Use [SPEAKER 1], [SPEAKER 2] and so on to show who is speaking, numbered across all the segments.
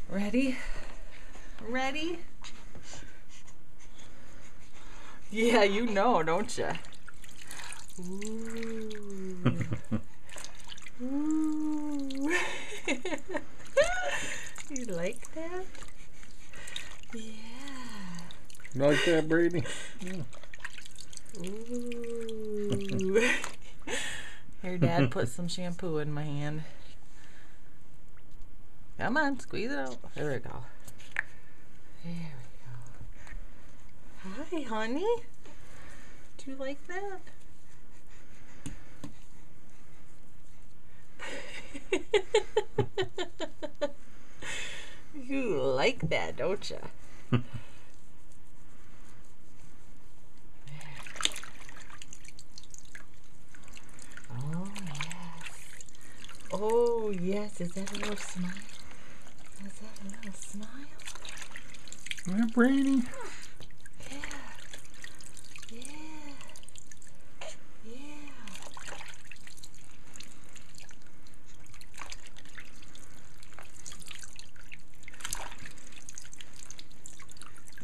[SPEAKER 1] Ready? Ready? Yeah, you know, don't you? Ooh. Ooh. You like that? Yeah.
[SPEAKER 2] You like that, Brady?
[SPEAKER 1] Ooh. Here, Dad, put some shampoo in my hand. Come on, squeeze it out. There we go. There we go. Hi, honey. Do you like that? You like that, don't you? Oh, yes. Oh, yes. Is that a little smile? Is that a little smile?
[SPEAKER 2] Yeah, Brady.
[SPEAKER 1] Yeah. Yeah. Yeah.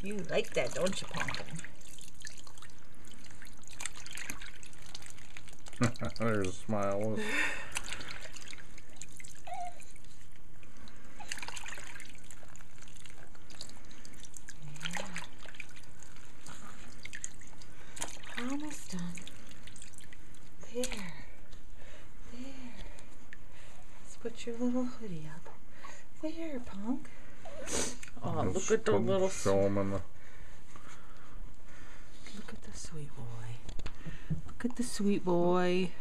[SPEAKER 1] You like that, don't you, Pumpkin?
[SPEAKER 2] There's a smile.
[SPEAKER 1] Almost done. There. There. Let's put your little hoodie up. There, Punk. Oh, look at the little...
[SPEAKER 2] Show him in the...
[SPEAKER 1] Look at the sweet boy. Look at the sweet boy.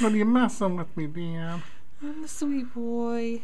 [SPEAKER 2] What are you messing with me, Dad?
[SPEAKER 1] I'm a sweet boy.